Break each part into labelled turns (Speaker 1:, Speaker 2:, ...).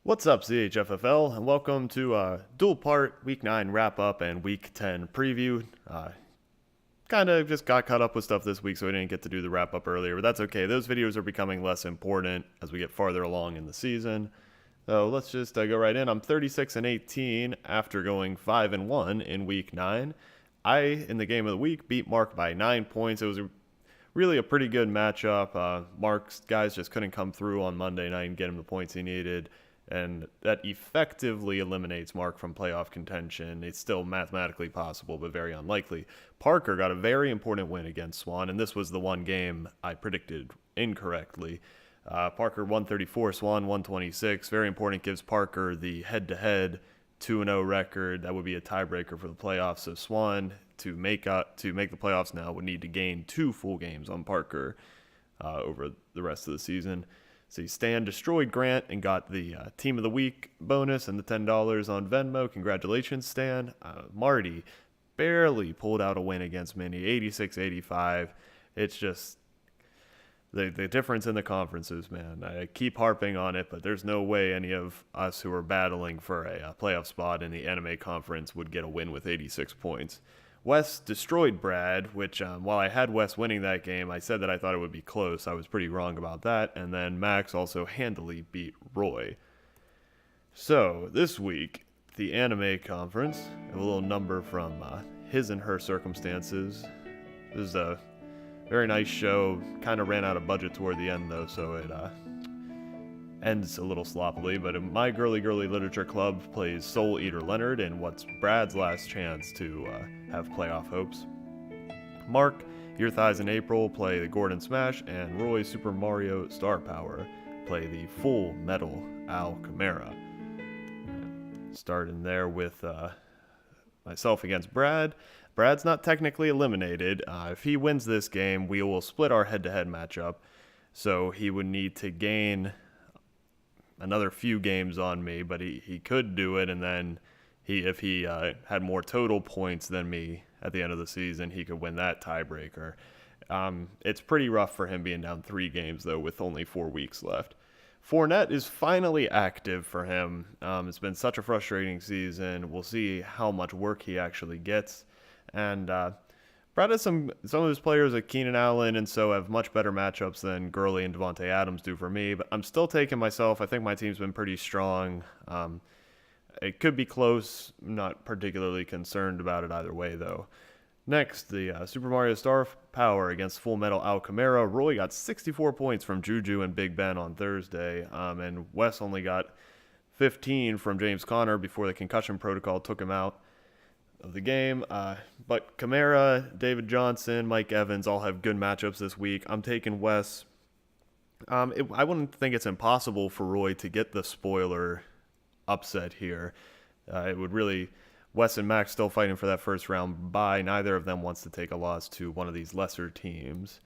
Speaker 1: What's up, CHFFL, and welcome to dual part Week 9 wrap up and Week 10 preview. Kind of just got caught up with stuff this week, so we didn't get to do the wrap up earlier, but that's okay. Those videos are becoming less important as we get farther along in the season. So let's just go right in. I'm 36-18 after going 5-1 in Week 9. In the game of the week, beat Mark by 9 points. It was really a pretty good matchup. Mark's guys just couldn't come through on Monday night and get him the points he needed, and that effectively eliminates Mark from playoff contention. It's still mathematically possible, but very unlikely. Parker got a very important win against Swan, and this was the one game I predicted incorrectly. Parker 134, Swan 126. Very important, gives Parker the head-to-head 2-0 record. That would be a tiebreaker for the playoffs. So Swan, to make the playoffs now, would need to gain 2 full games on Parker over the rest of the season. So Stan destroyed Grant and got the Team of the Week bonus and the $10 on Venmo. Congratulations, Stan. Marty barely pulled out a win against Minnie, 86-85. It's just the difference in the conferences, man. I keep harping on it, but there's no way any of us who are battling for a playoff spot in the anime conference would get a win with 86 points. Wes destroyed Brad, which while I had Wes winning that game, I said that I thought it would be close. I was pretty wrong about that. And then Max also handily beat Roy. So this week, the anime conference, a little number from His and Her Circumstances. This is a very nice show. Kind of ran out of budget toward the end, though, so it ends a little sloppily. But My Girly Girly Literature Club plays Soul Eater Leonard in what's Brad's last chance to have playoff hopes. Mark, Your Thighs in April play the Gordon Smash, and Roy, Super Mario Star Power play the Full Metal Alchemera. Starting there with myself against Brad. Brad's not technically eliminated. If he wins this game, we will split our head-to-head matchup. So he would need to gain another few games on me, but he could do it, and then if he had more total points than me at the end of the season, he could win that tiebreaker. It's pretty rough for him being down 3 games, though, with only 4 weeks left. Fournette is finally active for him. It's been such a frustrating season. We'll see how much work he actually gets. And Brad has some of his players like Keenan Allen and so have much better matchups than Gurley and Devontae Adams do for me, but I'm still taking myself. I think my team's been pretty strong. It could be close. I'm not particularly concerned about it either way, though. Next, the Super Mario Star Power against Full Metal Alchemera. Roy got 64 points from Juju and Big Ben on Thursday, and Wes only got 15 from James Conner before the concussion protocol took him out of the game. But Kamara, David Johnson, Mike Evans all have good matchups this week. I'm taking Wes. I wouldn't think it's impossible for Roy to get the spoiler upset here. It would really... Wes and Max still fighting for that first round bye. Neither of them wants to take a loss to one of these lesser teams.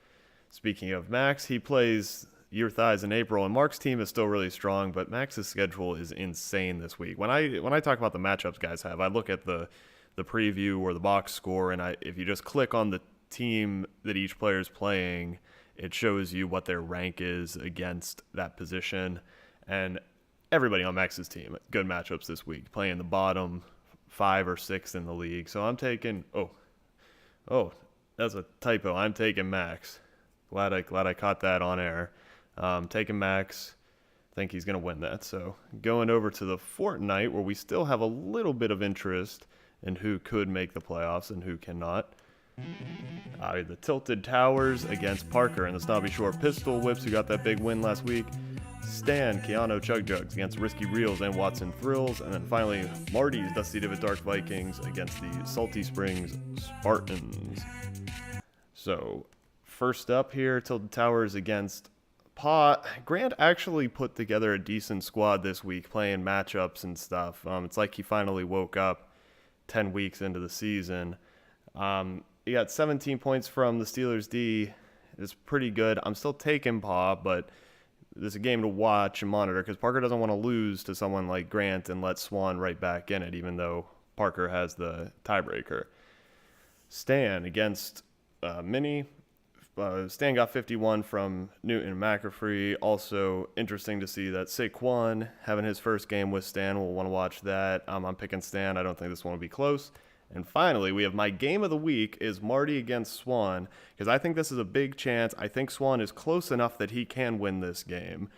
Speaker 1: Speaking of Max, he plays Your Thighs in April, and Mark's team is still really strong, but Max's schedule is insane this week. When I talk about the matchups guys have, I look at the preview or the box score, and if you just click on the team that each player is playing, it shows you what their rank is against that position. And everybody on Max's team, good matchups this week, playing the bottom 5 or 6 in the league. So I'm taking that's a typo. I'm taking Max. Glad I caught that on air. Taking Max. Think he's gonna win that. So going over to the Fortnite, where we still have a little bit of interest in who could make the playoffs and who cannot. The Tilted Towers against Parker and the Snobby Shore Pistol Whips, who got that big win last week. Stan, Keanu Chug Jugs against Risky Reels and Watson Thrills. And then finally, Marty's Dusty Divot Dark Vikings against the Salty Springs Spartans. So, first up here, Tilted Towers against Pot. Grant actually put together a decent squad this week, playing matchups and stuff. It's like he finally woke up 10 weeks into the season. He got 17 points from the Steelers D. It's pretty good. I'm still taking Paw, but there's a game to watch and monitor because Parker doesn't want to lose to someone like Grant and let Swan right back in it, even though Parker has the tiebreaker. Stan against Minnie. Stan got 51 from Newton and McAfee. Also interesting to see that Saquon having his first game with Stan. We'll want to watch that. I'm picking Stan. I don't think this one will be close. And finally, we have my game of the week is Marty against Swan, because I think this is a big chance. I think Swan is close enough that he can win this game.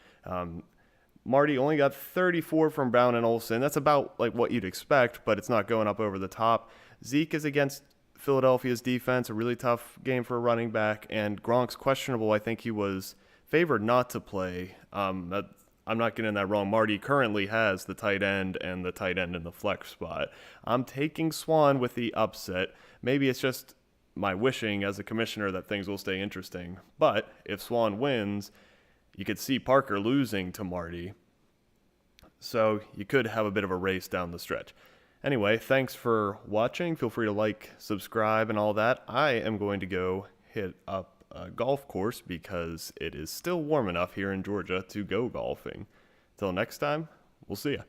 Speaker 1: Marty only got 34 from Brown and Olsen. That's about like what you'd expect, but it's not going up over the top. Zeke is against Philadelphia's defense, a really tough game for a running back, and Gronk's questionable. I think he was favored not to play. I'm not getting that wrong. Marty currently has the tight end and the tight end in the flex spot. I'm taking Swan with the upset. Maybe it's just my wishing as a commissioner that things will stay interesting. But if Swan wins, you could see Parker losing to Marty. So you could have a bit of a race down the stretch. Anyway, thanks for watching. Feel free to like, subscribe, and all that. I am going to go hit up a golf course because it is still warm enough here in Georgia to go golfing. Till next time, we'll see ya.